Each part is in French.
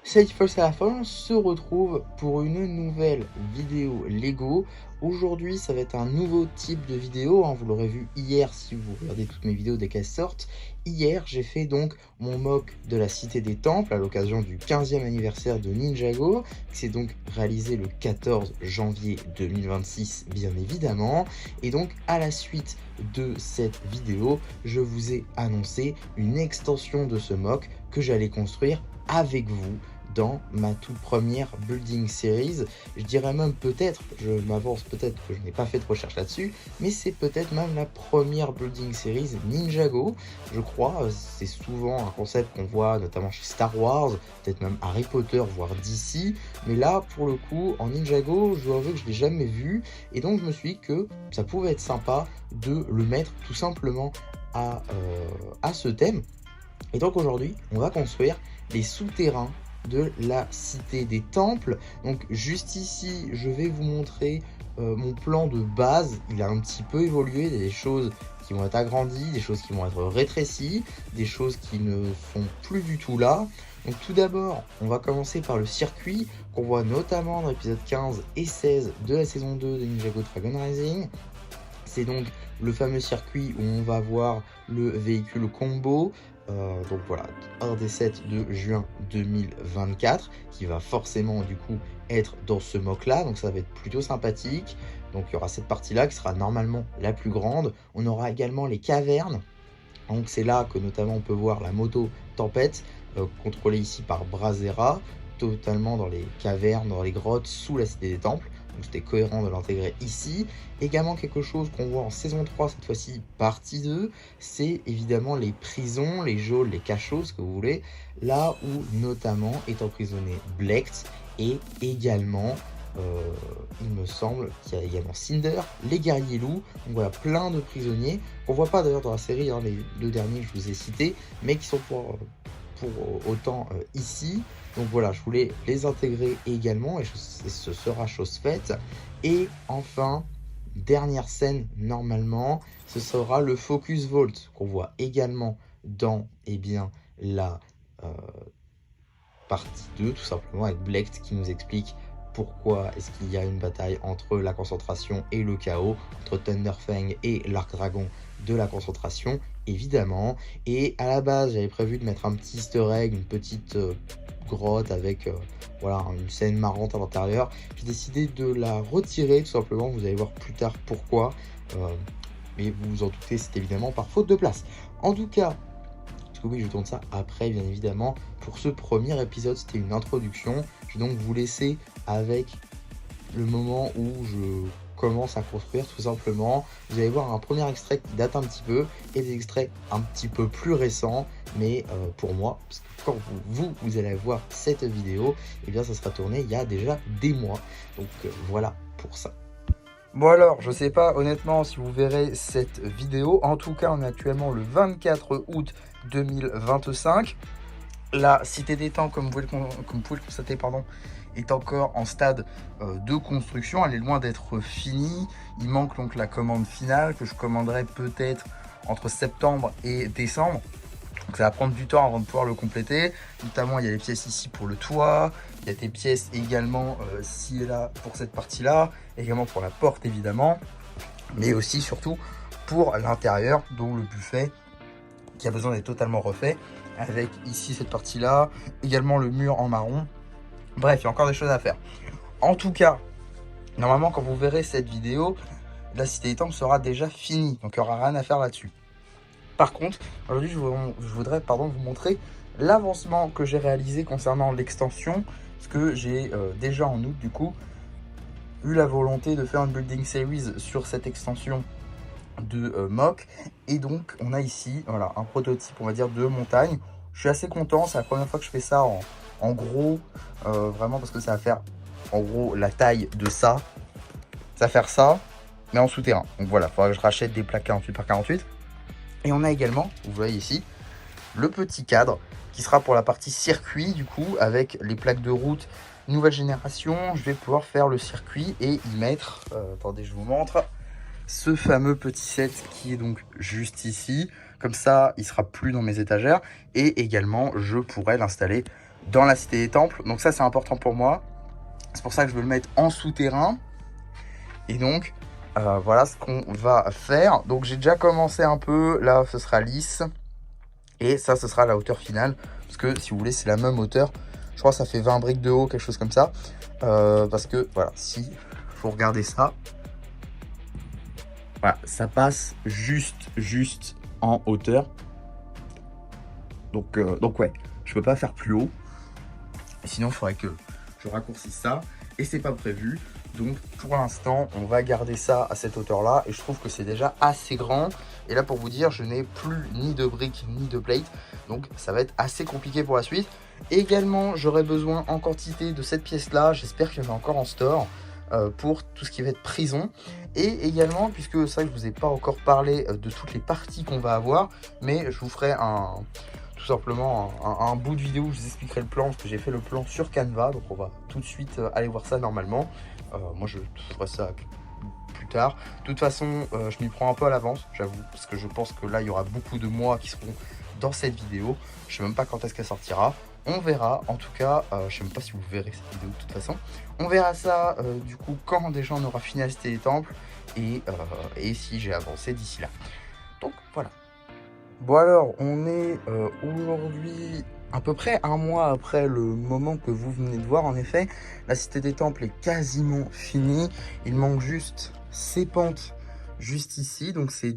Salut First à la fin, on se retrouve pour une nouvelle vidéo Lego. Aujourd'hui, ça va être un nouveau type de vidéo, hein. Vous l'aurez vu hier si vous regardez toutes mes vidéos dès qu'elles sortent. Hier, j'ai fait donc mon mock de la Cité des Temples à l'occasion du 15e anniversaire de Ninjago, qui s'est donc réalisé le 14 janvier 2026, bien évidemment. Et donc, à la suite de cette vidéo, je vous ai annoncé une extension de ce mock que j'allais construire avec vous dans ma toute première building series. Je dirais même peut-être, je m'avance peut-être que je n'ai pas fait de recherche là-dessus, mais c'est peut-être même la première building series Ninjago, je crois. C'est souvent un concept qu'on voit notamment chez Star Wars, peut-être même Harry Potter, voire DC, mais là, pour le coup, en Ninjago, je dois avouer que je ne l'ai jamais vu, et donc je me suis dit que ça pouvait être sympa de le mettre tout simplement à ce thème. Et donc aujourd'hui, on va construire les souterrains de la Cité des Temples. Donc juste ici, je vais vous montrer mon plan de base. Il a un petit peu évolué, il y a des choses qui vont être agrandies, des choses qui vont être rétrécies, des choses qui ne sont plus du tout là. Donc tout d'abord, on va commencer par le circuit qu'on voit notamment dans l'épisode 15 et 16 de la saison 2 de Ninjago Dragon Rising. C'est donc le fameux circuit où on va voir le véhicule combo. Donc voilà, un des 7 de juin 2024 qui va forcément du coup être dans ce mock là, donc ça va être plutôt sympathique. Donc il y aura cette partie là qui sera normalement la plus grande. On aura également les cavernes, donc c'est là que notamment on peut voir la moto Tempête, contrôlée ici par Brazera, totalement dans les cavernes, dans les grottes sous la Cité des Temples. Donc c'était cohérent de l'intégrer ici. Également quelque chose qu'on voit en saison 3, cette fois-ci partie 2, c'est évidemment les prisons, les geôles, les cachots, ce que vous voulez, là où notamment est emprisonné Blecht et également il me semble qu'il y a également Cinder, les guerriers loups. Donc voilà, plein de prisonniers qu'on voit pas d'ailleurs dans la série, hein, les deux derniers que je vous ai cités, mais qui sont pour autant ici. Donc voilà, je voulais les intégrer également et ce sera chose faite. Et enfin, dernière scène normalement, ce sera le Focus Vault qu'on voit également dans la euh, partie 2, tout simplement avec Blecht qui nous explique pourquoi est-ce qu'il y a une bataille entre la concentration et le chaos, entre Thunderfang et l'Arc Dragon de la concentration, évidemment. Et à la base, j'avais prévu de mettre un petit easter egg, une petite grotte avec voilà, une scène marrante à l'intérieur. J'ai décidé de la retirer, tout simplement. Vous allez voir plus tard pourquoi. Mais vous vous en doutez, c'est évidemment par faute de place. En tout cas, oui, je tourne ça après, bien évidemment. Pour ce premier épisode, c'était une introduction. Je vais donc vous laisser avec le moment où je commence à construire, tout simplement. Vous allez voir un premier extrait qui date un petit peu et des extraits un petit peu plus récents, mais pour moi, parce que quand vous allez voir cette vidéo, eh bien ça sera tourné il y a déjà des mois. Donc voilà pour ça. Bon alors, je sais pas honnêtement si vous verrez cette vidéo. En tout cas, on est actuellement le 24 août 2025. La Cité des Temps, comme vous pouvez le constater, est encore en stade de construction. Elle est loin d'être finie. Il manque donc la commande finale que je commanderai peut-être entre septembre et décembre. Donc ça va prendre du temps avant de pouvoir le compléter. Notamment, il y a les pièces ici pour le toit. Il y a des pièces également ci et là pour cette partie-là. Également pour la porte, évidemment. Mais aussi, surtout, pour l'intérieur, dont le buffet qui a besoin d'être totalement refait. Avec ici cette partie-là. Également le mur en marron. Bref, il y a encore des choses à faire. En tout cas, normalement, quand vous verrez cette vidéo, la Cité des Temples sera déjà finie. Donc, il n'y aura rien à faire là-dessus. Par contre, aujourd'hui, je voudrais vous montrer l'avancement que j'ai réalisé concernant l'extension. Parce que j'ai déjà en août, du coup, eu la volonté de faire une building series sur cette extension de mock. Et donc, on a ici voilà, un prototype, on va dire, de montagne. Je suis assez content. C'est la première fois que je fais ça en gros. Vraiment parce que ça va faire, en gros, la taille de ça. Ça va faire ça, mais en souterrain. Donc voilà, il faudra que je rachète des plaques 48 par 48. Et on a également, vous voyez ici, le petit cadre qui sera pour la partie circuit du coup avec les plaques de route nouvelle génération. Je vais pouvoir faire le circuit et y mettre, attendez je vous montre, ce fameux petit set qui est donc juste ici. Comme ça, il sera plus dans mes étagères et également je pourrais l'installer dans la cité des temples. Donc ça, c'est important pour moi. C'est pour ça que je veux le mettre en souterrain. Et donc, voilà ce qu'on va faire. Donc j'ai déjà commencé un peu. Là, ce sera lisse. Et ça, ce sera la hauteur finale. Parce que, si vous voulez, c'est la même hauteur. Je crois que ça fait 20 briques de haut, quelque chose comme ça. Parce que, voilà, si vous regardez ça. Voilà, ça passe juste en hauteur. Donc ouais, je peux pas faire plus haut. Sinon, il faudrait que je raccourcisse ça. Et c'est pas prévu. Donc, pour l'instant, on va garder ça à cette hauteur-là. Et je trouve que c'est déjà assez grand. Et là, pour vous dire, je n'ai plus ni de briques, ni de plate. Donc, ça va être assez compliqué pour la suite. Également, j'aurai besoin en quantité de cette pièce-là. J'espère qu'il y en a encore en store. Pour tout ce qui va être prison. Et également, puisque ça, je vous ai pas encore parlé de toutes les parties qu'on va avoir. Mais je vous ferai tout simplement un bout de vidéo où je vous expliquerai le plan, parce que j'ai fait le plan sur Canva, donc on va tout de suite aller voir ça normalement. Moi je ferai ça plus tard. De toute façon, je m'y prends un peu à l'avance, j'avoue, parce que je pense que là il y aura beaucoup de mois qui seront dans cette vidéo. Je sais même pas quand est-ce qu'elle sortira. On verra, en tout cas, je sais même pas si vous verrez cette vidéo de toute façon. On verra ça du coup quand déjà on aura fini la cité des temples et si j'ai avancé d'ici là. Donc voilà. Bon alors, on est aujourd'hui à peu près un mois après le moment que vous venez de voir. En effet, la cité des temples est quasiment finie. Il manque juste ces pentes juste ici. Donc c'est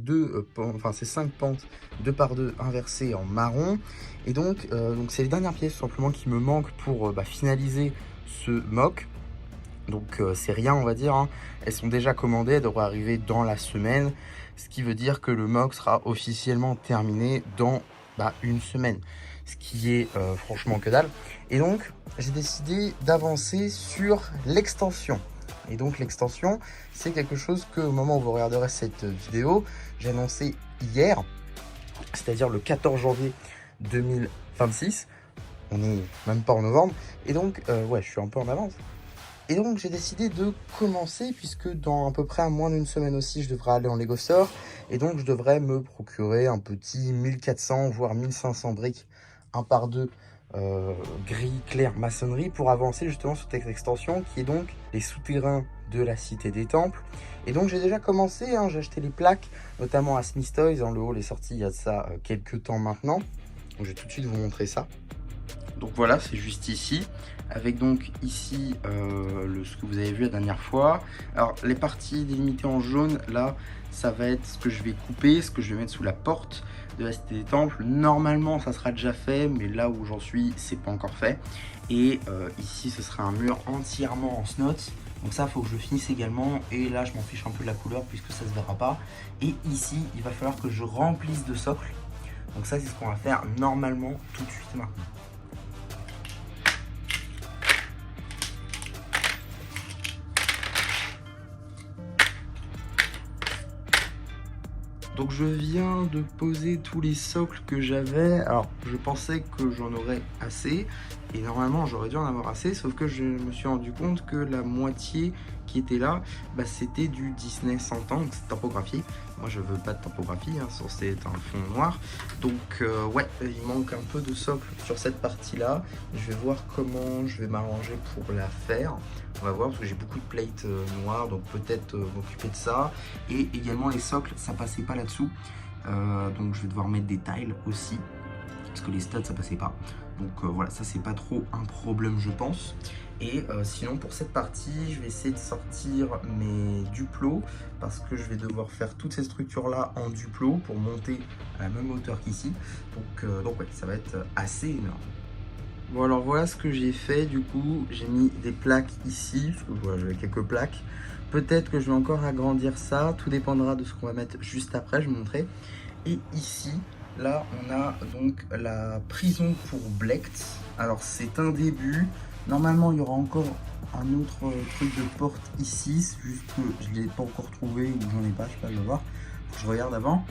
c'est 5 pentes 2 par 2 inversées en marron. Et donc c'est les dernières pièces tout simplement qui me manquent pour finaliser ce mock. Donc c'est rien, on va dire, hein. Elles sont déjà commandées, elles devraient arriver dans la semaine. Ce qui veut dire que le mock sera officiellement terminé dans une semaine. Ce qui est franchement que dalle. Et donc j'ai décidé d'avancer sur l'extension. Et donc l'extension, c'est quelque chose que au moment où vous regarderez cette vidéo, j'ai annoncé hier. C'est-à-dire le 14 janvier 2026. On n'est même pas en novembre. Et donc ouais, je suis un peu en avance. Et donc j'ai décidé de commencer, puisque dans à peu près moins d'une semaine aussi, je devrais aller en Lego Store. Et donc je devrais me procurer un petit 1400 voire 1500 briques 1 par 2 gris clair maçonnerie pour avancer justement sur cette extension qui est donc les souterrains de la cité des temples. Et donc j'ai déjà commencé, hein, j'ai acheté les plaques, notamment à Smith Toys. Dans le hall est sorti il y a de ça quelques temps maintenant. Donc je vais tout de suite vous montrer ça. Donc voilà, c'est juste ici, avec donc ici ce que vous avez vu la dernière fois. Alors les parties délimitées en jaune, là, ça va être ce que je vais couper, ce que je vais mettre sous la porte de la cité des temples. Normalement, ça sera déjà fait, mais là où j'en suis, c'est pas encore fait. Et ici, ce sera un mur entièrement en snots. Donc ça, il faut que je finisse également. Et là, je m'en fiche un peu de la couleur puisque ça se verra pas. Et ici, il va falloir que je remplisse de socle. Donc ça, c'est ce qu'on va faire normalement tout de suite maintenant. Donc je viens de poser tous les socles que j'avais. Alors je pensais que j'en aurais assez. Et normalement j'aurais dû en avoir assez. Sauf que je me suis rendu compte que la moitié qui était là, c'était du Disney 100 ans. Donc c'est typographie. Moi je veux pas de typographie, hein, censé être un fond noir. Donc ouais, il manque un peu de socle sur cette partie là. Je vais voir comment je vais m'arranger pour la faire. On va voir parce que j'ai beaucoup de plates noires, donc peut-être m'occuper de ça. Et également les socles, ça passait pas là-dessous. Donc je vais devoir mettre des tiles aussi. Parce que les studs ça passait pas. Donc voilà, ça c'est pas trop un problème je pense. Et sinon pour cette partie, je vais essayer de sortir mes duplos. Parce que je vais devoir faire toutes ces structures là en duplo pour monter à la même hauteur qu'ici. Donc ouais, ça va être assez énorme. Bon alors voilà ce que j'ai fait du coup, j'ai mis des plaques ici, parce que voilà j'avais quelques plaques. Peut-être que je vais encore agrandir ça, tout dépendra de ce qu'on va mettre juste après, je vais vous montrer. Et ici, là on a donc la prison pour Blecht. Alors c'est un début, normalement il y aura encore un autre truc de porte ici, c'est juste que je ne l'ai pas encore trouvé ou j'en ai pas, je sais pas, je vais voir, faut que je regarde avant.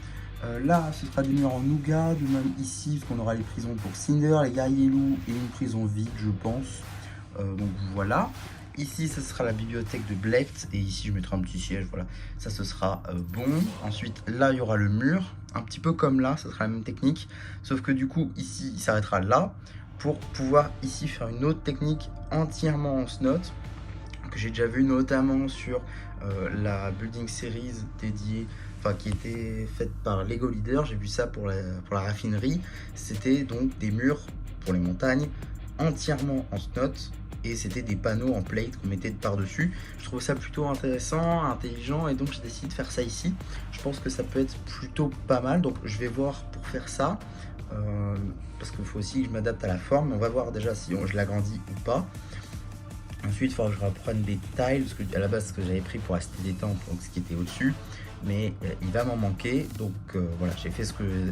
Là, ce sera des murs en nougat, de même ici, parce qu'on aura les prisons pour Cinder, les guerriers loups et une prison vide, je pense. Donc voilà. Ici, ce sera la bibliothèque de Blecht, et ici, je mettrai un petit siège, voilà. Ça, ce sera bon. Ensuite, là, il y aura le mur, un petit peu comme là, ce sera la même technique. Sauf que du coup, ici, il s'arrêtera là. pour pouvoir ici faire une autre technique entièrement en snot que j'ai déjà vu notamment sur la building series dédiée, enfin qui était faite par Lego Leader. J'ai vu ça pour la raffinerie. C'était donc des murs pour les montagnes entièrement en snot et c'était des panneaux en plate qu'on mettait par-dessus. Je trouve ça plutôt intéressant, intelligent, et donc j'ai décidé de faire ça ici. Je pense que ça peut être plutôt pas mal, donc je vais voir pour faire ça. Parce qu'il faut aussi que je m'adapte à la forme. On va voir déjà si je l'agrandis ou pas. Ensuite, il faudra que je reprenne des tiles, parce que à la base, ce que j'avais pris pour acheter des temples, donc ce qui était au-dessus, mais il va m'en manquer. Donc voilà, j'ai fait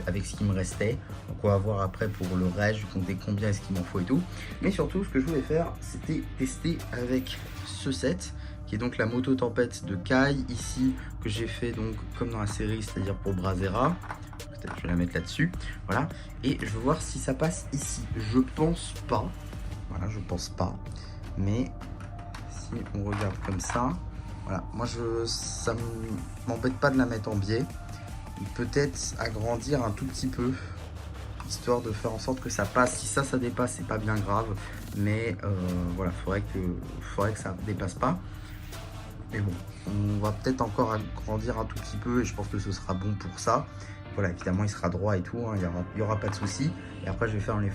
avec ce qui me restait. Donc on va voir après pour le reste, je vais compter combien est-ce qu'il m'en faut et tout. Mais surtout, ce que je voulais faire, c'était tester avec ce set, qui est donc la moto tempête de Kai, ici, que j'ai fait donc comme dans la série, c'est-à-dire pour Brazera. Peut-être que je vais la mettre là-dessus, voilà. Et je veux voir si ça passe ici. Je pense pas, voilà, je pense pas. Mais si on regarde comme ça, voilà, moi ça m'embête pas de la mettre en biais. Peut-être agrandir un tout petit peu, histoire de faire en sorte que ça passe. Si ça dépasse, c'est pas bien grave, mais voilà, faudrait que ça dépasse pas. Mais bon, on va peut-être encore agrandir un tout petit peu et je pense que ce sera bon pour ça. Voilà, évidemment, il sera droit et tout, hein, il y aura pas de souci. Et après, je vais faire les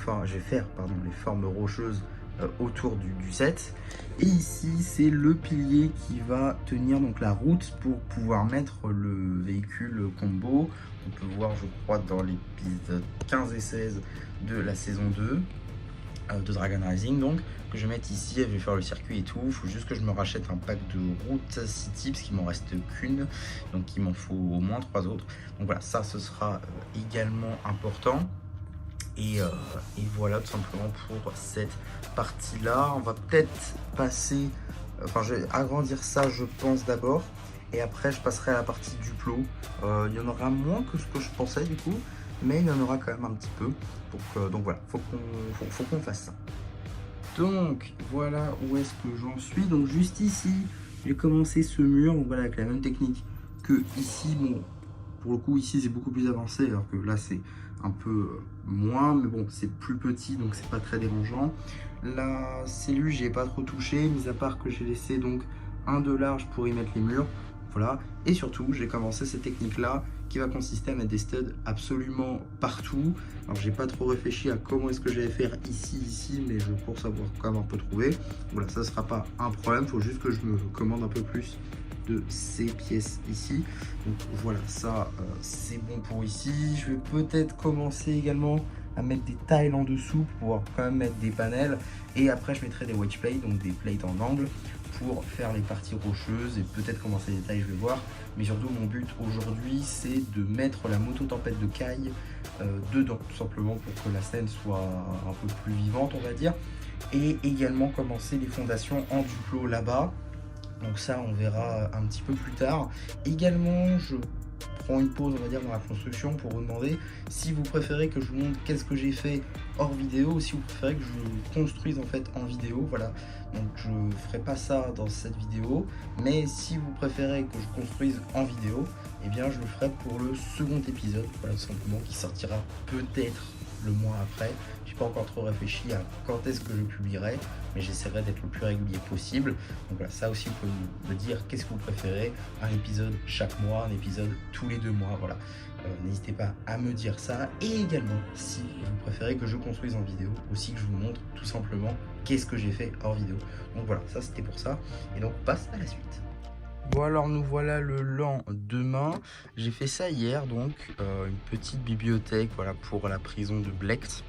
formes rocheuses autour du set. Et ici, c'est le pilier qui va tenir donc la route pour pouvoir mettre le véhicule combo. On peut voir, je crois, dans l'épisode 15 et 16 de la saison 2 de Dragon Rising, donc que je vais mettre ici. Je vais faire le circuit et tout. Il faut juste que je me rachète un pack de Route City parce qu'il m'en reste qu'une, donc il m'en faut au moins 3 autres. Donc voilà, ça ce sera également important. Et voilà, tout simplement pour cette partie là. On va peut-être passer, enfin je vais agrandir ça, je pense, d'abord, et après je passerai à la partie Duplo. Il y en aura moins que ce que je pensais du coup, mais il y en aura quand même un petit peu. Donc voilà, faut qu'on fasse ça. Donc voilà où est-ce que j'en suis. Donc juste ici, j'ai commencé ce mur, donc voilà, avec la même technique que ici. Bon, pour le coup ici c'est beaucoup plus avancé, alors que là c'est un peu moins, mais bon, c'est plus petit, donc c'est pas très dérangeant. La cellule, j'ai pas trop touché, mis à part que j'ai laissé donc un de large pour y mettre les murs. Voilà, et surtout j'ai commencé cette technique là qui va consister à mettre des studs absolument partout. Alors j'ai pas trop réfléchi à comment est-ce que j'allais faire ici, mais je pense avoir quand même un peu trouvé. Voilà, ça sera pas un problème, faut juste que je me commande un peu plus de ces pièces ici. Donc voilà, ça c'est bon pour ici. Je vais peut-être commencer également à mettre des tiles en dessous pour pouvoir quand même mettre des panels, et après je mettrai des wedge plates, donc des plates en angle pour faire les parties rocheuses, et peut-être commencer les tailles, je vais voir. Mais surtout mon but aujourd'hui c'est de mettre la moto tempête de Kai dedans, tout simplement pour que la scène soit un peu plus vivante, on va dire, et également commencer les fondations en duplo là-bas. Donc ça, on verra un petit peu plus tard. Également, je prends une pause, on va dire, dans la construction pour vous demander si vous préférez que je vous montre qu'est-ce que j'ai fait hors vidéo, ou si vous préférez que je construise en fait en vidéo. Voilà, donc je ne ferai pas ça dans cette vidéo, mais si vous préférez que je construise en vidéo, eh bien je le ferai pour le second épisode, voilà, tout simplement, qui sortira peut-être le mois après. J'ai pas encore trop réfléchi à quand est-ce que je publierai, mais j'essaierai d'être le plus régulier possible. Donc voilà, ça aussi, vous pouvez me dire qu'est-ce que vous préférez, un épisode chaque mois, un épisode tous les 2 mois, voilà. N'hésitez pas à me dire ça, et également si vous préférez que je construise en vidéo, aussi que je vous montre tout simplement qu'est-ce que j'ai fait hors vidéo. Donc voilà, ça c'était pour ça, et donc on passe à la suite. Bon, alors nous voilà le lendemain. J'ai fait ça hier, donc une petite bibliothèque, voilà, pour la prison de Blecht.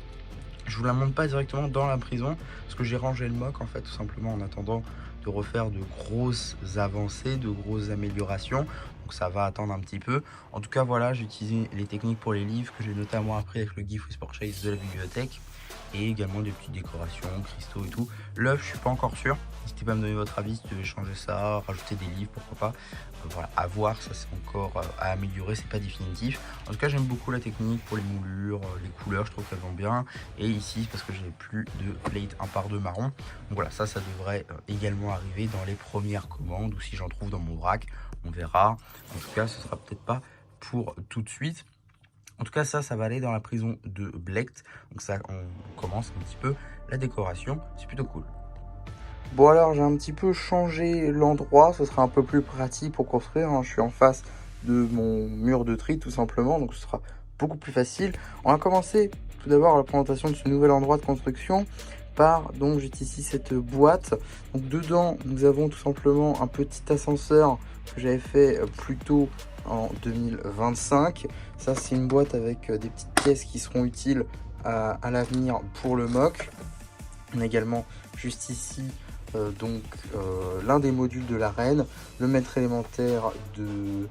Je vous la montre pas directement dans la prison, parce que j'ai rangé le mock en fait, tout simplement, en attendant de refaire de grosses avancées, de grosses améliorations. Donc ça va attendre un petit peu. En tout cas, voilà, j'ai utilisé les techniques pour les livres que j'ai notamment appris avec le GIF Whisper Chase de la bibliothèque, et également des petites décorations, cristaux et tout. L'œuf, je suis pas encore sûr. N'hésitez pas à me donner votre avis si tu veux changer ça, rajouter des livres, pourquoi pas. Voilà, à voir, ça c'est encore à améliorer, c'est pas définitif. En tout cas, j'aime beaucoup la technique pour les moulures, les couleurs, je trouve qu'elles vont bien. Et ici, parce que je n'ai plus de plate 1/2 marron. Donc voilà, ça devrait également arriver dans les premières commandes, ou si j'en trouve dans mon vrac, on verra. En tout cas, ce sera peut-être pas pour tout de suite. En tout cas, ça va aller dans la prison de Blecht. Donc ça, on commence un petit peu la décoration. C'est plutôt cool. Bon alors, j'ai un petit peu changé l'endroit. Ce sera un peu plus pratique pour construire, hein. Je suis en face de mon mur de tri, tout simplement. Donc ce sera beaucoup plus facile. On va commencer tout d'abord la présentation de ce nouvel endroit de construction par, donc j'ai ici cette boîte. Donc dedans, nous avons tout simplement un petit ascenseur que j'avais fait plus tôt en 2025. Ça, c'est une boîte avec des petites pièces qui seront utiles à l'avenir pour le MOC. On a également juste ici l'un des modules de l'arène, le maître élémentaire de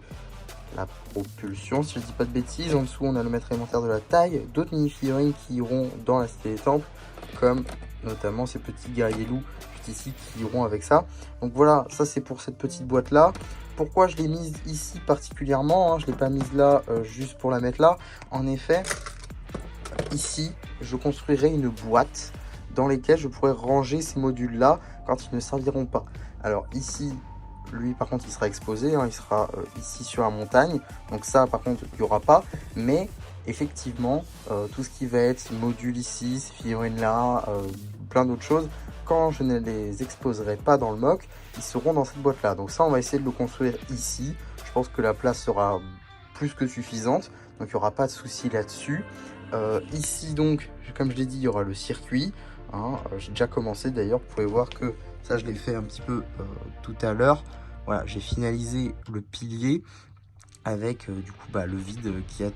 la propulsion, si je dis pas de bêtises. En dessous, on a le maître élémentaire de la taille, d'autres mini-figurines qui iront dans la cité des temples, comme notamment ces petits guerriers loups juste ici qui iront avec ça. Donc voilà, ça c'est pour cette petite boîte là. Pourquoi je l'ai mise ici particulièrement, hein, je ne l'ai pas mise là juste pour la mettre là. En effet, ici, je construirai une boîte dans lesquelles je pourrais ranger ces modules là quand ils ne serviront pas. Alors ici, lui par contre il sera exposé, hein, il sera ici sur la montagne, donc ça par contre il n'y aura pas, mais effectivement tout ce qui va être module ici, ces figurines là, plein d'autres choses, quand je ne les exposerai pas dans le MOC, ils seront dans cette boîte là. Donc ça on va essayer de le construire ici. Je pense que la place sera plus que suffisante, donc il n'y aura pas de souci là-dessus. Ici donc, comme je l'ai dit, il y aura le circuit, hein. J'ai déjà commencé d'ailleurs, vous pouvez voir que ça je l'ai fait un petit peu tout à l'heure. Voilà, j'ai finalisé le pilier avec du coup le vide qu'il y a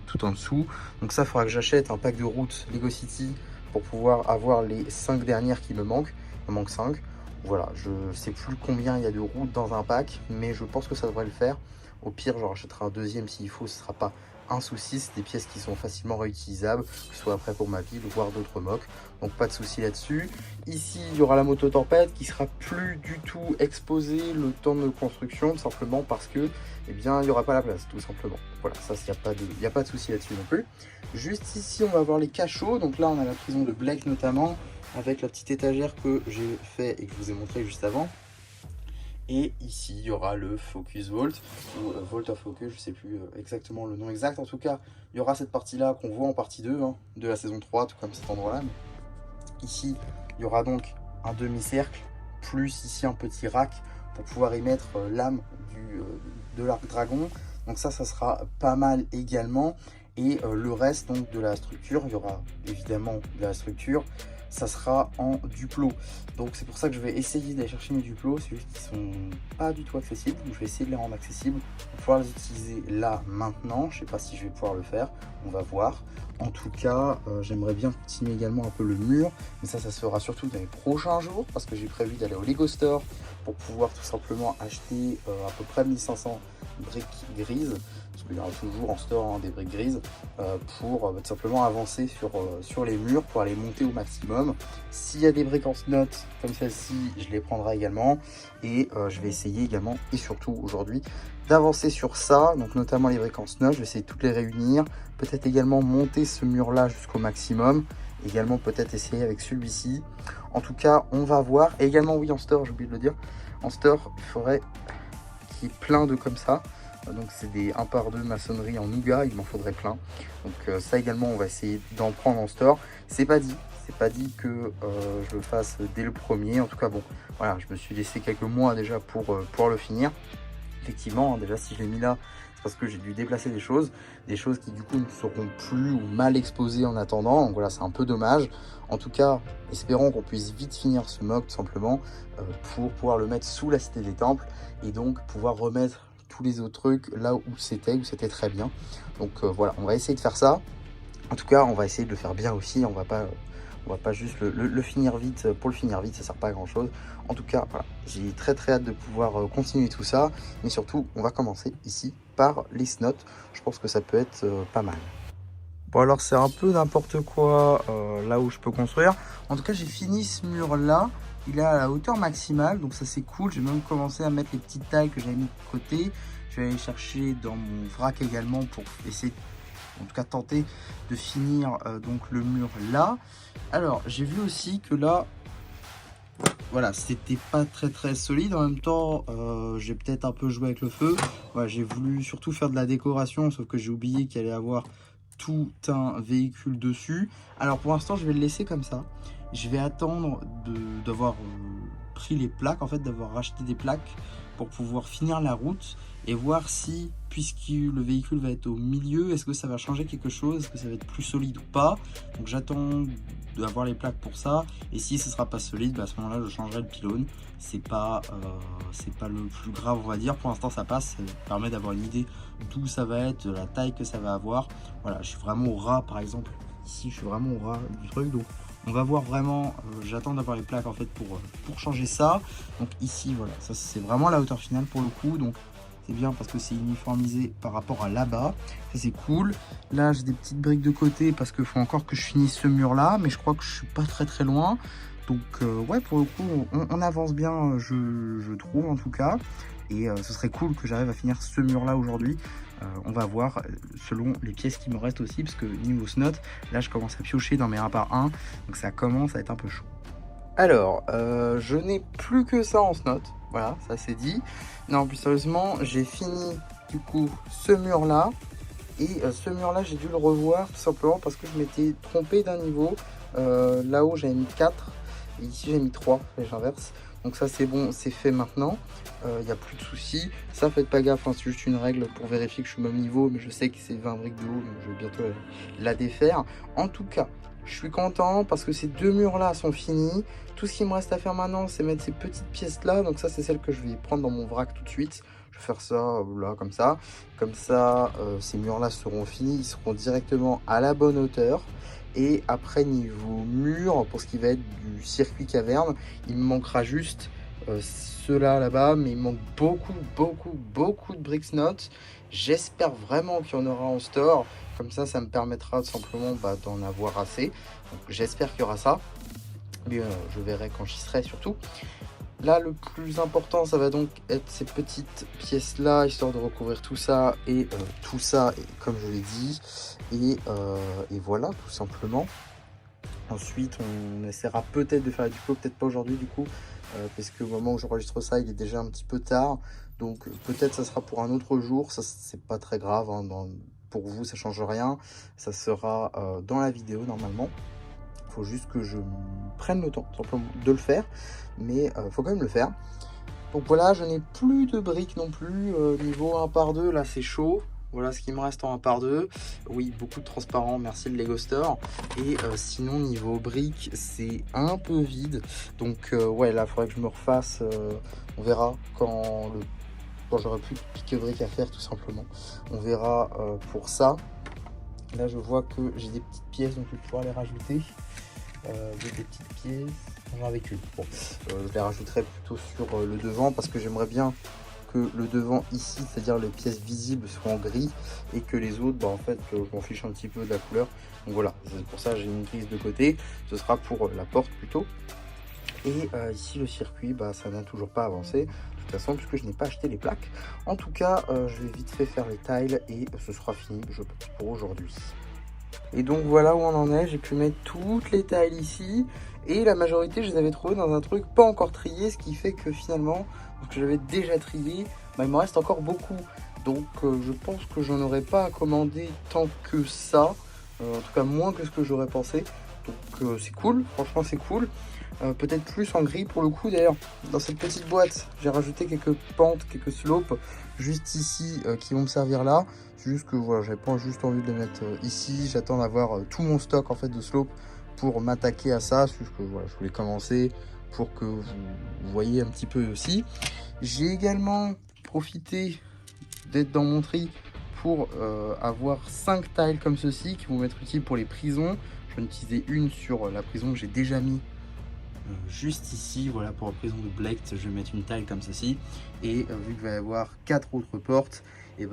tout en dessous. Donc ça, il faudra que j'achète un pack de routes Lego City pour pouvoir avoir les 5 dernières qui me manquent. Il me manque 5. Voilà, je sais plus combien il y a de routes dans un pack, mais je pense que ça devrait le faire. Au pire, j'en rachèterai un deuxième s'il faut, ce sera pas un souci. C'est des pièces qui sont facilement réutilisables, que ce soit après pour ma ville, voire d'autres mocs. Donc pas de souci là-dessus. Ici, il y aura la moto torpède qui sera plus du tout exposée le temps de construction, simplement parce que eh bien, il n'y aura pas la place, tout simplement. Voilà, ça, il n'y a pas de souci là-dessus non plus. Juste ici, on va voir les cachots. Donc là, on a la prison de Blecht notamment, avec la petite étagère que j'ai fait et que je vous ai montré juste avant. Et ici, il y aura le Focus Vault, ou Vault of Focus, je sais plus exactement le nom exact. En tout cas, il y aura cette partie-là qu'on voit en partie 2 hein, de la saison 3, tout comme cet endroit-là. Ici, il y aura donc un demi-cercle, plus ici un petit rack pour pouvoir y mettre l'âme de l'arc dragon. Donc ça sera pas mal également. Et le reste donc de la structure, il y aura évidemment de la structure, ça sera en duplo. Donc c'est pour ça que je vais essayer d'aller chercher mes duplos, c'est juste qu'ils sont pas du tout accessibles. Donc je vais essayer de les rendre accessibles pour pouvoir les utiliser là maintenant. Je sais pas si je vais pouvoir le faire, on va voir. En tout cas, j'aimerais bien continuer également un peu le mur, mais ça sera surtout dans les prochains jours parce que j'ai prévu d'aller au Lego Store pour pouvoir tout simplement acheter à peu près 1500 briques grises, parce qu'il y aura toujours en store des briques grises, pour tout simplement avancer sur les murs, pour aller monter au maximum. S'il y a des briques en snot comme celle-ci, je les prendrai également, et je vais essayer également, et surtout aujourd'hui, d'avancer sur ça, donc notamment les briques en snot. Je vais essayer de toutes les réunir, peut-être également monter ce mur-là jusqu'au maximum, également peut-être essayer avec celui-ci. En tout cas, on va voir. Et également, oui, en store, j'ai oublié de le dire, en store, il faudrait qu'il y ait plein de comme ça. Donc c'est des 1 par 2 maçonnerie en nougat, il m'en faudrait plein. Donc ça également, on va essayer d'en prendre en store. C'est pas dit que je le fasse dès le premier. En tout cas, bon, voilà, je me suis laissé quelques mois déjà pour pouvoir le finir. Effectivement, hein, déjà si je l'ai mis là, c'est parce que j'ai dû déplacer des choses qui du coup ne seront plus ou mal exposées en attendant. Donc voilà, c'est un peu dommage. En tout cas, espérons qu'on puisse vite finir ce MOC tout simplement pour pouvoir le mettre sous la cité des temples et donc pouvoir remettre tous les autres trucs là où c'était très bien. Donc voilà, on va essayer de faire ça. En tout cas, on va essayer de le faire bien aussi. On va pas juste le finir vite pour le finir vite, ça sert pas à grand chose. En tout cas, voilà, j'ai très hâte de pouvoir continuer tout ça. Mais surtout, on va commencer ici par les snots. Je pense que ça peut être pas mal. Bon alors c'est un peu n'importe quoi là où je peux construire. En tout cas, j'ai fini ce mur là. Il est à la hauteur maximale, donc ça c'est cool. J'ai même commencé à mettre les petites tailles que j'avais mis de côté. Je vais aller chercher dans mon vrac également pour essayer, en tout cas tenter de finir donc le mur là. Alors j'ai vu aussi que là, voilà, c'était pas très solide. En même temps, j'ai peut-être un peu joué avec le feu. Voilà, j'ai voulu surtout faire de la décoration, sauf que j'ai oublié qu'il allait y avoir tout un véhicule dessus. Alors pour l'instant je vais le laisser comme ça. Je vais attendre d'avoir pris les plaques, en fait d'avoir racheté des plaques pour pouvoir finir la route et voir si, puisque le véhicule va être au milieu, est-ce que ça va changer quelque chose, est-ce que ça va être plus solide ou pas. Donc j'attends d'avoir les plaques pour ça, et si ce sera pas solide, à ce moment là je changerai le pylône. C'est pas le plus grave, on va dire. Pour l'instant ça passe, ça permet d'avoir une idée d'où ça va être, de la taille que ça va avoir. Voilà, je suis vraiment au ras par exemple, ici je suis vraiment au ras du truc, donc on va voir vraiment, j'attends d'avoir les plaques en fait pour changer ça. Donc ici voilà, ça c'est vraiment la hauteur finale pour le coup, donc c'est bien parce que c'est uniformisé par rapport à là-bas, ça c'est cool. Là j'ai des petites briques de côté parce qu'il faut encore que je finisse ce mur là, mais je crois que je suis pas très loin. Donc ouais, pour le coup on avance bien, je trouve en tout cas, et ce serait cool que j'arrive à finir ce mur là aujourd'hui. On va voir selon les pièces qui me restent aussi, parce que niveau snot, là je commence à piocher dans mes 1 par 1, donc ça commence à être un peu chaud. Alors, je n'ai plus que ça en snot, voilà, ça c'est dit. Non, plus sérieusement, j'ai fini du coup ce mur là, et ce mur là j'ai dû le revoir tout simplement parce que je m'étais trompé d'un niveau. Là-haut j'avais mis 4, et ici j'ai mis 3, j'inverse. Donc ça c'est bon, c'est fait maintenant, il n'y a plus de soucis. Ça faites pas gaffe, hein, c'est juste une règle pour vérifier que je suis au même niveau, mais je sais que c'est 20 briques de haut, donc je vais bientôt la défaire. En tout cas, je suis content parce que ces 2 murs là sont finis. Tout ce qui me reste à faire maintenant, c'est mettre ces petites pièces là. Donc ça c'est celle que je vais prendre dans mon vrac tout de suite. Je vais faire ça là comme ça. Comme ça, ces murs là seront finis, ils seront directement à la bonne hauteur. Et après niveau mur, pour ce qui va être du circuit caverne, il me manquera juste ceux-là là-bas, mais il me manque beaucoup de briques snot. J'espère vraiment qu'il y en aura en store, comme ça me permettra simplement d'en avoir assez. Donc j'espère qu'il y aura ça, mais je verrai quand j'y serai surtout. Là le plus important ça va donc être ces petites pièces là, histoire de recouvrir tout ça, et comme je l'ai dit, et voilà tout simplement. Ensuite on essaiera peut-être de faire du coup, peut-être pas aujourd'hui du coup, parce qu'au moment où j'enregistre ça il est déjà un petit peu tard, donc peut-être ça sera pour un autre jour. Ça c'est pas très grave, hein, pour vous ça change rien, ça sera dans la vidéo normalement. Faut juste que je prenne le temps simplement de le faire, mais faut quand même le faire. Donc voilà, je n'ai plus de briques non plus, niveau 1 par 2 là c'est chaud. Voilà ce qui me reste en 1 par 2. Oui, beaucoup de transparent, merci le Lego Store. Et sinon niveau briques c'est un peu vide, donc ouais là il faudrait que je me refasse, on verra quand j'aurai plus de pique-briques à faire tout simplement, on verra pour ça. Là je vois que j'ai des petites pièces, donc je vais pouvoir les rajouter. Des petites pièces, j'en avais qu'une. Bon, je les rajouterai plutôt sur le devant parce que j'aimerais bien que le devant ici, c'est-à-dire les pièces visibles, soient en gris, et que les autres, en fait, je m'en fiche un petit peu de la couleur. Donc voilà, c'est pour ça que j'ai une grise de côté. Ce sera pour la porte plutôt. Et ici le circuit, ça n'a toujours pas avancé de toute façon puisque je n'ai pas acheté les plaques. En tout cas, je vais vite fait faire les tiles et ce sera fini, je pense, pour aujourd'hui. Et donc voilà où on en est, j'ai pu mettre toutes les tiles ici, et la majorité je les avais trouvées dans un truc pas encore trié, ce qui fait que finalement, parce que j'avais déjà trié, il me reste encore beaucoup. Donc je pense que j'en aurais pas à commander tant que ça, en tout cas moins que ce que j'aurais pensé. Donc c'est cool, franchement c'est cool. Peut-être plus en gris pour le coup. D'ailleurs dans cette petite boîte j'ai rajouté quelques pentes, quelques slopes juste ici qui vont me servir là. C'est juste que voilà, j'avais pas juste envie de les mettre ici. J'attends d'avoir tout mon stock en fait de slope pour m'attaquer à ça. C'est juste que voilà, je voulais commencer pour que vous voyez un petit peu aussi. J'ai également profité d'être dans mon tri pour avoir 5 tiles comme ceci qui vont m'être utiles pour les prisons. Je vais en utiliser une sur la prison que j'ai déjà mis juste ici, voilà, pour la prison de Blecht. Je vais mettre une tile comme ceci, et vu qu'il va y avoir 4 autres portes, et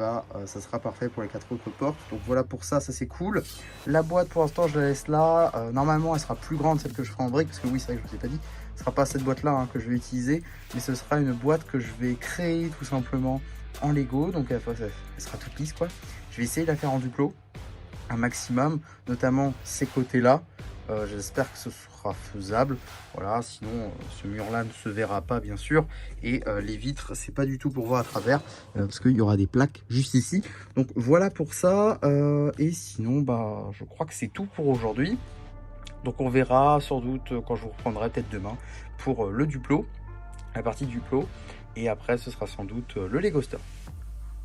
ça sera parfait pour les 4 autres portes. Donc voilà pour ça, ça c'est cool. La boîte pour l'instant je la laisse là, normalement elle sera plus grande celle que je ferai en brique, parce que oui c'est vrai que je vous ai pas dit, ce sera pas cette boîte là que je vais utiliser, mais ce sera une boîte que je vais créer tout simplement en Lego. Donc elle sera toute lisse quoi. Je vais essayer de la faire en duplo un maximum, notamment ces côtés là. J'espère que ce sera sera faisable. Voilà, sinon ce mur-là ne se verra pas bien sûr. Et les vitres, c'est pas du tout pour voir à travers, parce qu'il y aura des plaques juste ici. Donc voilà pour ça. Et sinon, bah, je crois que c'est tout pour aujourd'hui. Donc on verra sans doute quand je vous reprendrai peut-être demain pour le Duplo, la partie Duplo. Et après, ce sera sans doute le Lego Store.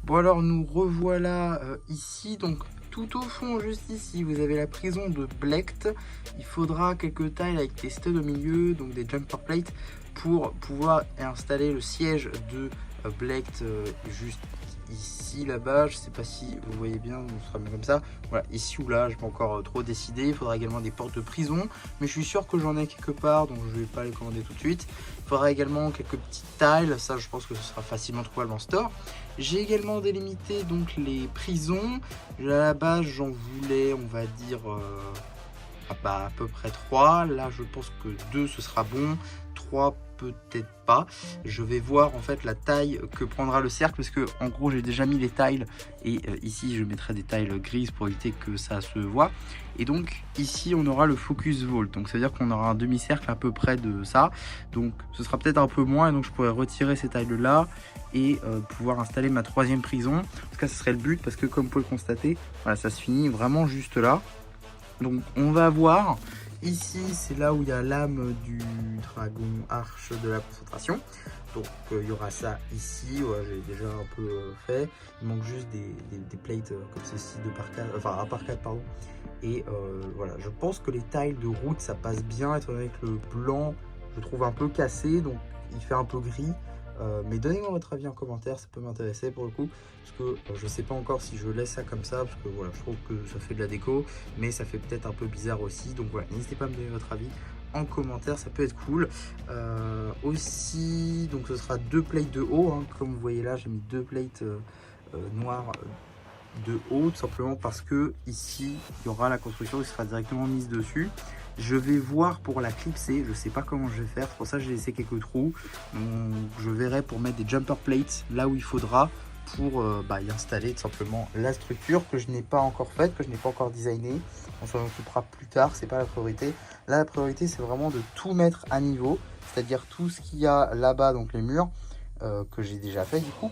Bon alors nous revoilà ici, donc tout au fond juste ici vous avez la prison de Blecht. Il faudra quelques tiles avec des studs au milieu, donc des jumper plates pour pouvoir installer le siège de Blecht juste ici là-bas. Je sais pas si vous voyez bien, on sera bien comme ça. Voilà, ici ou là, je n'ai pas encore trop décidé. Il faudra également des portes de prison, mais je suis sûr que j'en ai quelque part, donc je vais pas les commander tout de suite. Il faudra également quelques petites tiles, ça je pense que ce sera facilement trouvable en store. J'ai également délimité donc les prisons. À la base j'en voulais on va dire à peu près 3. Là je pense que 2 ce sera bon, 3 peut-être pas. Je vais voir en fait la taille que prendra le cercle, parce que en gros j'ai déjà mis les tiles et ici je mettrai des tiles grises pour éviter que ça se voit. Et donc ici on aura le focus vault, donc ça veut dire qu'on aura un demi-cercle à peu près de ça, donc ce sera peut-être un peu moins, et donc je pourrais retirer ces tiles là et pouvoir installer ma 3e prison. En tout cas ce serait le but, parce que comme vous pouvez le constater, voilà, ça se finit vraiment juste là. Donc on va voir. Ici, c'est là où il y a l'âme du dragon arche de la concentration. Donc il y aura ça ici. Ouais, j'ai déjà un peu fait. Il manque juste des plates comme ceci, 2 par 4, enfin 1 par 4 pardon. Et voilà, je pense que les tiles de route ça passe bien, étant donné que le blanc je trouve un peu cassé, donc il fait un peu gris. Mais donnez-moi votre avis en commentaire, ça peut m'intéresser pour le coup, parce que je sais pas encore si je laisse ça comme ça, parce que voilà, je trouve que ça fait de la déco, mais ça fait peut-être un peu bizarre aussi. Donc voilà, n'hésitez pas à me donner votre avis en commentaire, ça peut être cool. Aussi, donc ce sera 2 plates de haut, hein, comme vous voyez là, j'ai mis 2 plates noires de haut, tout simplement parce que ici il y aura la construction qui sera directement mise dessus. Je vais voir pour la clipser, je sais pas comment je vais faire, c'est pour ça que j'ai laissé quelques trous. Donc je verrai pour mettre des jumper plates là où il faudra pour y installer tout simplement la structure que je n'ai pas encore faite, que je n'ai pas encore designé. On s'en occupera plus tard, c'est pas la priorité. Là la priorité c'est vraiment de tout mettre à niveau, c'est-à-dire tout ce qu'il y a là-bas, donc les murs que j'ai déjà fait du coup.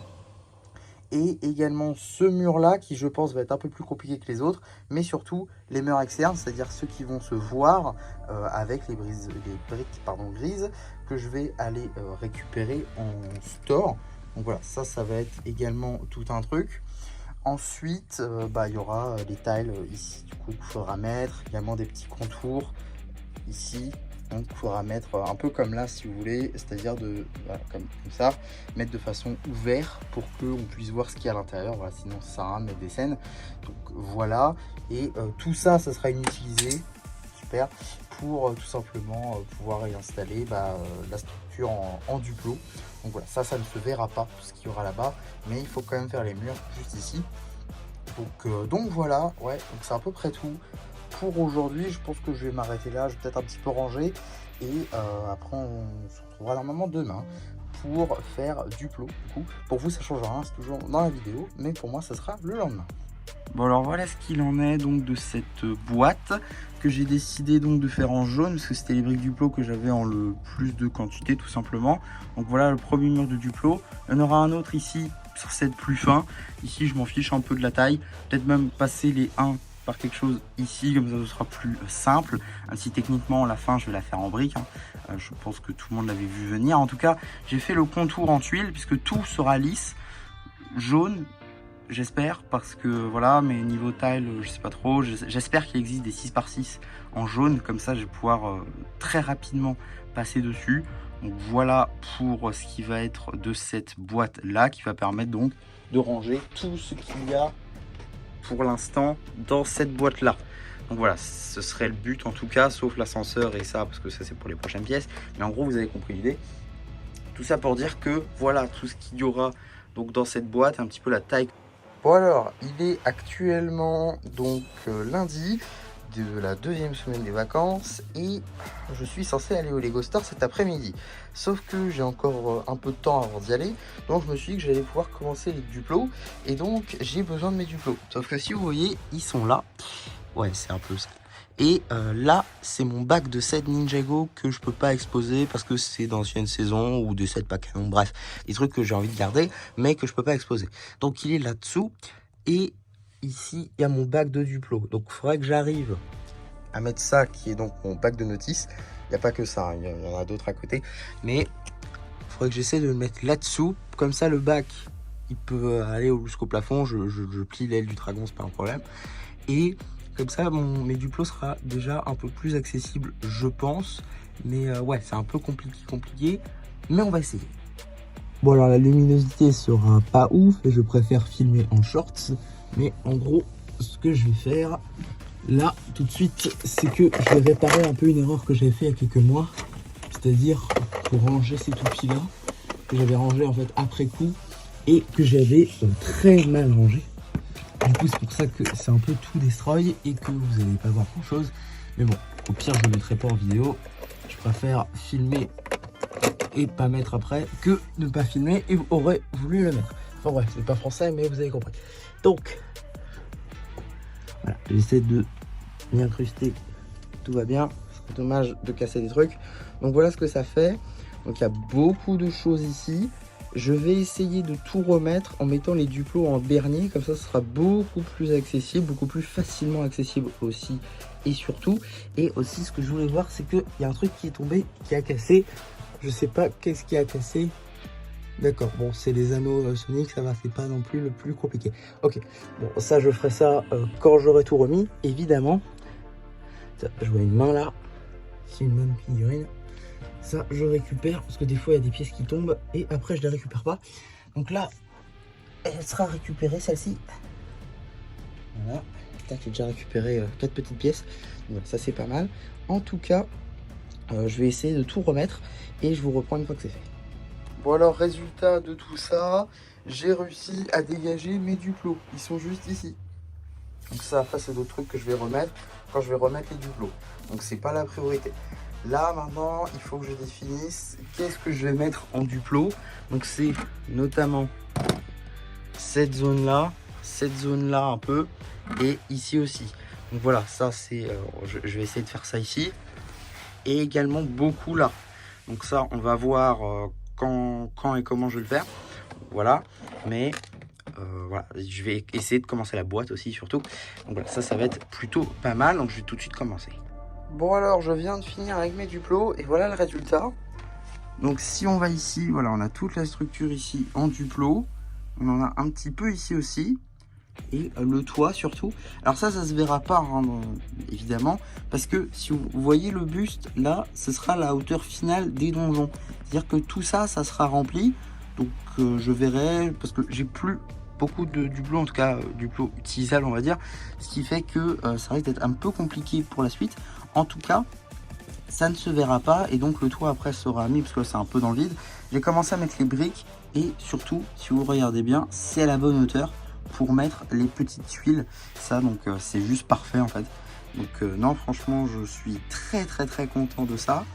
Et également ce mur là qui je pense va être un peu plus compliqué que les autres, mais surtout les murs externes, c'est à dire ceux qui vont se voir avec les briques grises que je vais aller récupérer en store. Donc voilà, ça va être également tout un truc. Ensuite il y aura les tiles ici du coup qu'il faudra mettre, également des petits contours ici. Donc il faudra mettre un peu comme là si vous voulez, c'est-à-dire de voilà, comme ça, mettre de façon ouverte pour qu'on puisse voir ce qu'il y a à l'intérieur. Voilà, sinon ça sert à rien de mettre des scènes. Donc voilà, et tout ça, ça sera inutilisé, super, pour tout simplement pouvoir y installer la structure en Duplo. Donc voilà, ça ne se verra pas tout ce qu'il y aura là-bas, mais il faut quand même faire les murs juste ici. Donc voilà, ouais, donc c'est à peu près tout pour aujourd'hui. Je pense que je vais m'arrêter là, je vais peut-être un petit peu ranger et après on se retrouvera normalement demain pour faire Duplo. Du coup, pour vous ça change rien, c'est toujours dans la vidéo, mais pour moi ça sera le lendemain. Bon alors voilà ce qu'il en est donc de cette boîte que j'ai décidé donc de faire en jaune, parce que c'était les briques Duplo que j'avais en le plus de quantité tout simplement. Donc voilà le premier mur de Duplo. Il y en aura un autre ici sur cette plus fin. Ici je m'en fiche un peu de la taille, peut-être même passer les 1 par quelque chose ici, comme ça ce sera plus simple. Ainsi techniquement la fin je vais la faire en briques, hein. Je pense que tout le monde l'avait vu venir. En tout cas j'ai fait le contour en tuile puisque tout sera lisse, jaune j'espère, parce que voilà, mais niveau tile je sais pas trop. J'espère qu'il existe des 6 par 6 en jaune, comme ça je vais pouvoir très rapidement passer dessus. Donc voilà pour ce qui va être de cette boîte là, qui va permettre donc de ranger tout ce qu'il y a pour l'instant dans cette boîte là. Donc voilà, ce serait le but en tout cas, sauf l'ascenseur et ça, parce que ça c'est pour les prochaines pièces. Mais en gros vous avez compris l'idée. Tout ça pour dire que voilà tout ce qu'il y aura donc dans cette boîte, un petit peu la taille. Bon alors, il est actuellement donc lundi de la 2e semaine des vacances et je suis censé aller au Lego Store cet après-midi. Sauf que j'ai encore un peu de temps avant d'y aller, donc je me suis dit que j'allais pouvoir commencer les Duplos et donc j'ai besoin de mes Duplos. Sauf que si vous voyez, ils sont là. Ouais, c'est un peu ça. Et là, c'est mon bac de 7 Ninjago que je peux pas exposer parce que c'est d'anciennes saisons ou de 7 packs canon, bref, des trucs que j'ai envie de garder, mais que je peux pas exposer. Donc il est là-dessous, et ici, il y a mon bac de Duplo. Donc il faudrait que j'arrive à mettre ça, qui est donc mon bac de notice. Il n'y a pas que ça, hein, il y en a d'autres à côté, mais il faudrait que j'essaie de le mettre là-dessous. Comme ça, le bac, il peut aller jusqu'au plafond. Je plie l'aile du dragon, c'est pas un problème. Et comme ça, mes Duplo sera déjà un peu plus accessible, je pense. Mais ouais, c'est un peu compliqué, mais on va essayer. Bon, alors la luminosité sera pas ouf et je préfère filmer en shorts. Mais en gros, ce que je vais faire là, tout de suite, c'est que je vais réparer un peu une erreur que j'avais fait il y a quelques mois. C'est-à-dire pour ranger ces toupies-là, que j'avais rangé en fait après coup et que j'avais très mal rangé. Du coup, c'est pour ça que c'est un peu tout destroy et que vous n'allez pas voir grand-chose. Mais bon, au pire, je ne le mettrai pas en vidéo. Je préfère filmer et pas mettre après que ne pas filmer et vous aurez voulu le mettre. Enfin bref, c'est pas français, mais vous avez compris. Donc, voilà, j'essaie de m'y incruster. Tout va bien. C'est dommage de casser des trucs. Donc voilà ce que ça fait. Donc il y a beaucoup de choses ici. Je vais essayer de tout remettre en mettant les Duplo en dernier. Comme ça, ce sera beaucoup plus accessible, beaucoup plus facilement accessible aussi et surtout. Et aussi, ce que je voulais voir, c'est qu'il y a un truc qui est tombé, qui a cassé. Je sais pas qu'est-ce qui a cassé. D'accord, bon, c'est les anneaux Sonic, ça va, c'est pas non plus le plus compliqué. Ok, bon, ça, je ferai ça quand j'aurai tout remis, évidemment. Ça, je vois une main là. C'est une bonne figurine. Ça, je récupère, parce que des fois, il y a des pièces qui tombent, et après, je les récupère pas. Donc là, elle sera récupérée, celle-ci. Voilà. J'ai déjà récupéré 4 petites pièces. Donc, ça, c'est pas mal. En tout cas, je vais essayer de tout remettre, et je vous reprends une fois que c'est fait. Bon, alors, résultat de tout ça, j'ai réussi à dégager mes Duplo. Ils sont juste ici. Donc ça, après, c'est d'autres trucs que je vais remettre quand je vais remettre les Duplo. Donc, c'est pas la priorité. Là, maintenant, il faut que je définisse qu'est-ce que je vais mettre en Duplo. Donc, c'est notamment cette zone-là un peu, et ici aussi. Donc, voilà, ça, c'est... je vais essayer de faire ça ici. Et également beaucoup là. Donc, ça, on va voir quand et comment je vais le faire. Voilà. Mais... voilà, je vais essayer de commencer la boîte aussi, surtout. Donc, voilà, ça va être plutôt pas mal. Donc, je vais tout de suite commencer. Bon, alors je viens de finir avec mes Duplo et voilà le résultat. Donc si on va ici, voilà, on a toute la structure ici en Duplo. On en a un petit peu ici aussi. Et le toit surtout. Alors ça se verra pas, hein, évidemment. Parce que si vous voyez le buste, là, ce sera la hauteur finale des donjons. C'est-à-dire que tout ça, ça sera rempli. Donc je verrai, parce que j'ai plus beaucoup de Duplo, en tout cas Duplo utilisable, on va dire. Ce qui fait que ça risque d'être un peu compliqué pour la suite. En tout cas, ça ne se verra pas et donc le toit après sera mis parce que c'est un peu dans le vide. J'ai commencé à mettre les briques et surtout, si vous regardez bien, c'est à la bonne hauteur pour mettre les petites tuiles. Ça, donc c'est juste parfait en fait. Donc non, franchement, je suis très content de ça.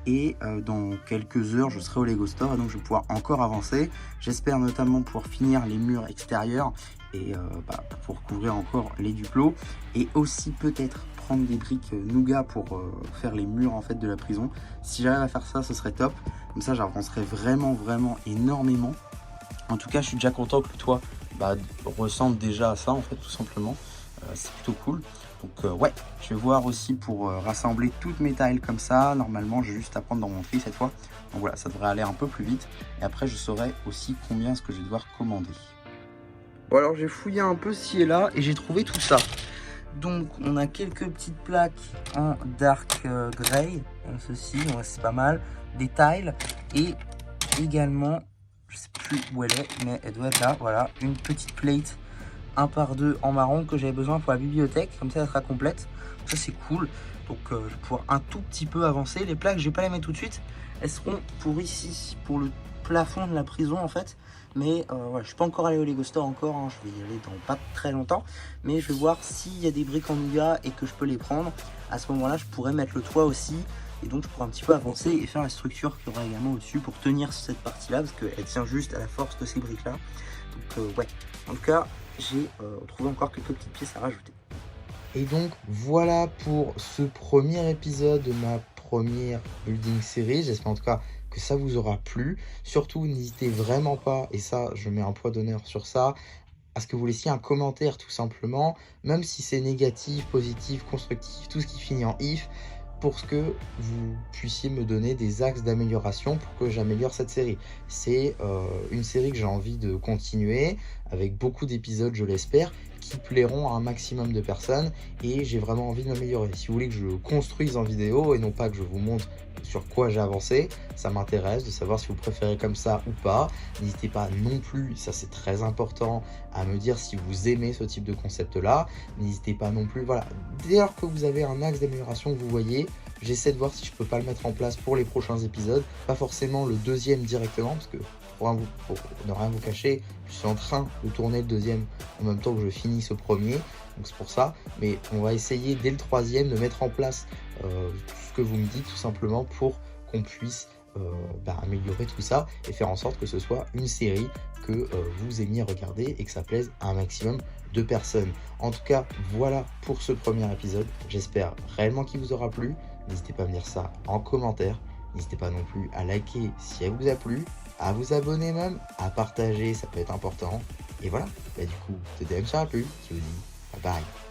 Et dans quelques heures, je serai au Lego Store et donc je vais pouvoir encore avancer. J'espère notamment pouvoir finir les murs extérieurs et pour couvrir encore les Duplo. Et aussi peut-être prendre des briques Nougat pour faire les murs en fait de la prison. Si j'arrive à faire ça, ce serait top. Comme ça, j'avancerai vraiment énormément. En tout cas, je suis déjà content que le toit ressemble déjà à ça en fait, tout simplement. C'est plutôt cool. Donc ouais, je vais voir aussi pour rassembler toutes mes tiles comme ça. Normalement, j'ai juste à prendre dans mon tri cette fois. Donc voilà, ça devrait aller un peu plus vite. Et après, je saurai aussi combien est-ce que je vais devoir commander. Bon, alors j'ai fouillé un peu ci et là et j'ai trouvé tout ça. Donc on a quelques petites plaques en dark grey, ceci, ouais, c'est pas mal. Des tiles et également, je sais plus où elle est, mais elle doit être là, voilà, une petite plate 1 par 2 en marron que j'avais besoin pour la bibliothèque, comme ça elle sera complète. Ça c'est cool, donc je vais pouvoir un tout petit peu avancer. Les plaques je vais pas les mettre tout de suite, elles seront pour ici, pour le plafond de la prison en fait. Mais voilà, je suis pas encore allé au Lego Store encore, hein, je vais y aller dans pas très longtemps. Mais je vais voir s'il y a des briques en nougat et que je peux les prendre. À ce moment là je pourrais mettre le toit aussi. Et donc je pourrais un petit peu avancer et faire la structure qu'il y aura également au-dessus pour tenir cette partie là, parce qu'elle tient juste à la force de ces briques là. Donc ouais, en tout cas j'ai trouvé encore quelques petites pièces à rajouter. Et donc voilà pour ce premier épisode de ma première building série. J'espère en tout cas que ça vous aura plu. Surtout, n'hésitez vraiment pas, et ça, je mets un poids d'honneur sur ça, à ce que vous laissiez un commentaire tout simplement, même si c'est négatif, positif, constructif, tout ce qui finit en if, pour ce que vous puissiez me donner des axes d'amélioration pour que j'améliore cette série. C'est une série que j'ai envie de continuer, avec beaucoup d'épisodes, je l'espère, qui plairont à un maximum de personnes, et j'ai vraiment envie de m'améliorer. Si vous voulez que je construise en vidéo et non pas que je vous montre sur quoi j'ai avancé, ça m'intéresse de savoir si vous préférez comme ça ou pas. N'hésitez pas non plus, ça c'est très important, à me dire si vous aimez ce type de concept là. N'hésitez pas non plus, voilà, dès lors que vous avez un axe d'amélioration que vous voyez, j'essaie de voir si je peux pas le mettre en place pour les prochains épisodes, pas forcément le deuxième directement, parce que pour ne rien vous cacher, je suis en train de tourner le deuxième en même temps que je finis ce premier, donc c'est pour ça, mais on va essayer dès le troisième de mettre en place tout ce que vous me dites tout simplement pour qu'on puisse améliorer tout ça et faire en sorte que ce soit une série que vous aimiez regarder et que ça plaise à un maximum de personnes. En tout cas, voilà pour ce premier épisode. J'espère réellement qu'il vous aura plu. N'hésitez pas à me dire ça en commentaire. N'hésitez pas non plus à liker si elle vous a plu, à vous abonner même, à partager, ça peut être important. Et voilà, du coup, c'était M sur la pub qui vous dit bye bye.